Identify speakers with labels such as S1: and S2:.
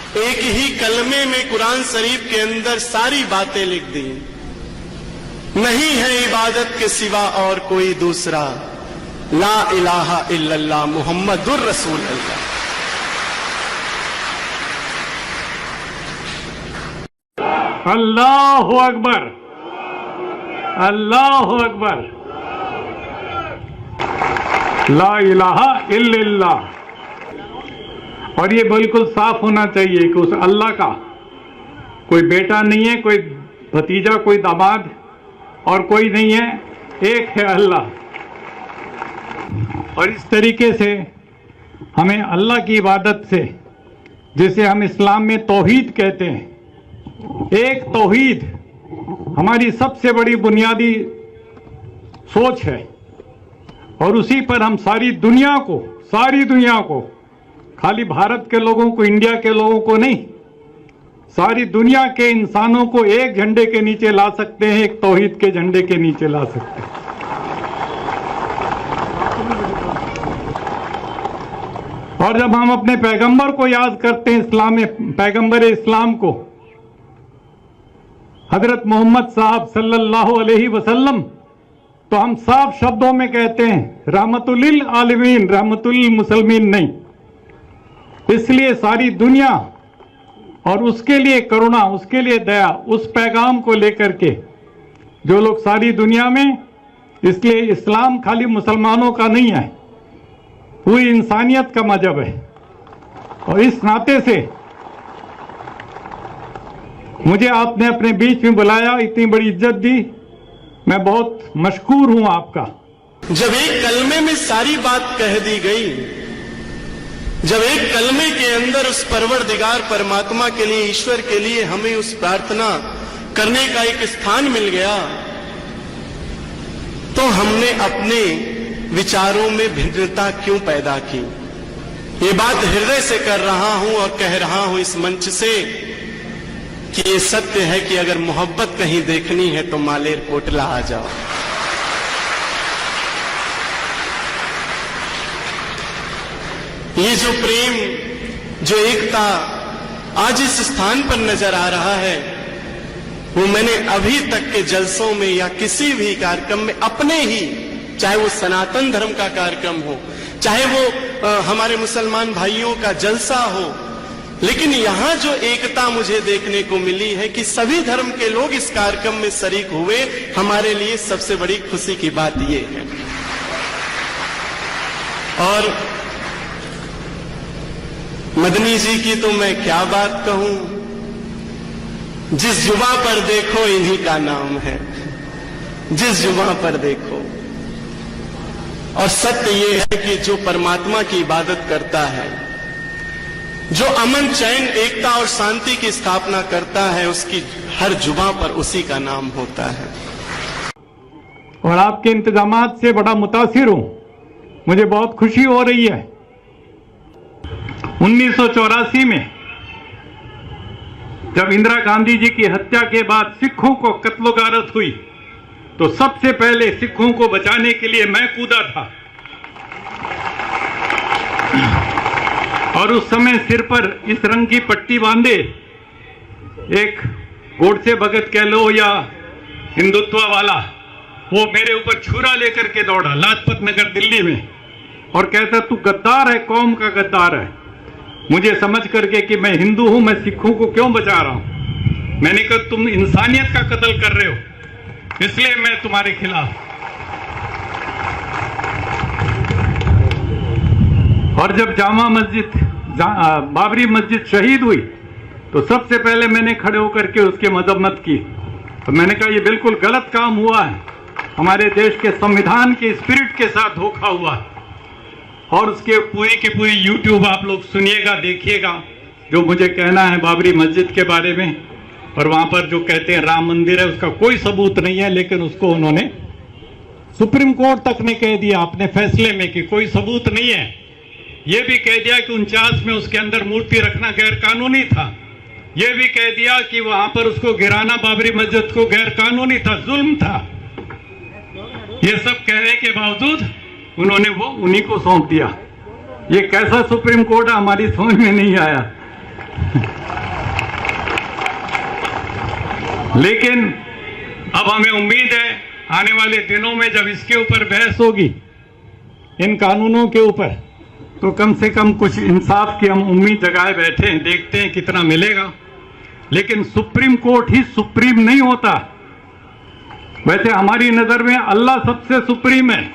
S1: एक ही कलमे में कुरान शरीफ के अंदर सारी बातें लिख दी। नहीं है इबादत के सिवा और कोई दूसरा, ला इलाहा इल्लल्लाह मुहम्मदुर रसूलुल्लाह।
S2: अल्लाहु अकबर, अल्लाहु अकबर, ला इलाहा इल्लल्लाह। और ये बिल्कुल साफ होना चाहिए कि उस अल्लाह का कोई बेटा नहीं है, कोई भतीजा, कोई दामाद और कोई नहीं है, एक है अल्लाह। और इस तरीके से हमें अल्लाह की इबादत से, जिसे हम इस्लाम में तौहीद कहते हैं, एक तौहीद हमारी सबसे बड़ी बुनियादी सोच है। और उसी पर हम सारी दुनिया को, खाली भारत के लोगों को, इंडिया के लोगों को नहीं, सारी दुनिया के इंसानों को एक झंडे के नीचे ला सकते हैं, एक तौहीद के झंडे के नीचे ला सकते हैं। और जब हम अपने पैगंबर को याद करते हैं, इस्लाम में पैगंबर इस्लाम को, हजरत मोहम्मद साहब सल्लल्लाहु अलैहि वसल्लम, तो हम साफ शब्दों में कहते हैं रहमतुल लिल आलमीन, रहमतुल लिल मुसलमीन नहीं। इसलिए सारी दुनिया और उसके लिए करुणा, उसके लिए दया, उस पैगाम को लेकर के जो लोग सारी दुनिया में, इसलिए इस्लाम खाली मुसलमानों का नहीं है, पूरी इंसानियत का मजहब है। और इस नाते से मुझे आपने अपने बीच में बुलाया, इतनी बड़ी इज्जत दी, मैं बहुत मशकूर हूं आपका।
S1: जब एक कलमे में सारी बात कह दी गई, जब एक कलमे के अंदर उस परवरदिगार परमात्मा के लिए, ईश्वर के लिए हमें उस प्रार्थना करने का एक स्थान मिल गया, तो हमने अपने विचारों में भिन्नता क्यों पैदा की। ये बात हृदय से कर रहा हूं और कह रहा हूं इस मंच से कि ये सत्य है कि अगर मोहब्बत कहीं देखनी है तो मालेर कोटला आ जाओ। ये जो प्रेम, जो एकता आज इस स्थान पर नजर आ रहा है, वो मैंने अभी तक के जलसों में या किसी भी कार्यक्रम में अपने ही, चाहे वो सनातन धर्म का कार्यक्रम हो, चाहे वो हमारे मुसलमान भाइयों का जलसा हो, लेकिन यहां जो एकता मुझे देखने को मिली है कि सभी धर्म के लोग इस कार्यक्रम में शरीक हुए, हमारे लिए सबसे बड़ी खुशी की बात ये है। और मदनी जी की तो मैं क्या बात कहूं, जिस जुबा पर देखो इन्हीं का नाम है, जिस जुबा पर देखो। और सत्य ये है कि जो परमात्मा की इबादत करता है, जो अमन, चैन, एकता और शांति की स्थापना करता है, उसकी हर जुबां पर उसी का नाम होता है।
S2: और आपके इंतजामात से बड़ा मुतासिर हूं, मुझे बहुत खुशी हो रही है। 1984 में जब इंदिरा गांधी जी की हत्या के बाद सिखों को कत्ल-ओ-गारत हुई, तो सबसे पहले सिखों को बचाने के लिए मैं कूदा था। और उस समय सिर पर इस रंग की पट्टी बांधे एक गोडसे भगत कह लो या हिंदुत्व वाला, वो मेरे ऊपर छुरा लेकर के दौड़ा लाजपत नगर दिल्ली में और कहता तू गद्दार है, कौम का गद्दार है। मुझे समझ करके कि मैं हिंदू हूं, मैं सिखों को क्यों बचा रहा हूं, मैंने कहा तुम इंसानियत का कत्ल कर रहे हो, इसलिए मैं तुम्हारे खिलाफ। और जब जामा मस्जिद, बाबरी मस्जिद शहीद हुई, तो सबसे पहले मैंने खड़े होकर के उसकी मजम्मत की। तो मैंने कहा ये बिल्कुल गलत काम हुआ है, हमारे देश के संविधान के स्पिरिट के साथ धोखा हुआ। और उसके पूरी की पूरी यूट्यूब आप लोग सुनिएगा, देखिएगा, जो मुझे कहना है बाबरी मस्जिद के बारे में। और वहां पर जो कहते हैं राम मंदिर है, उसका कोई सबूत नहीं है, लेकिन उसको उन्होंने सुप्रीम कोर्ट तक ने कह दिया अपने फैसले में कि कोई सबूत नहीं है। यह भी कह दिया कि 49 में उसके अंदर मूर्ति रखना गैर कानूनी था। यह भी कह दिया कि वहां पर उसको गिराना बाबरी मस्जिद को गैर कानूनी था, जुल्म था। ये सब कहने के बावजूद उन्होंने वो उन्हीं को सौंप दिया। ये कैसा सुप्रीम कोर्ट है, हमारी समझ में नहीं आया। लेकिन अब हमें उम्मीद है आने वाले दिनों में जब इसके ऊपर बहस होगी, इन कानूनों के ऊपर, तो कम से कम कुछ इंसाफ की हम उम्मीद जगाए बैठे हैं, देखते हैं कितना मिलेगा। लेकिन सुप्रीम कोर्ट ही सुप्रीम नहीं होता। वैसे हमारी नजर में अल्लाह सबसे सुप्रीम है,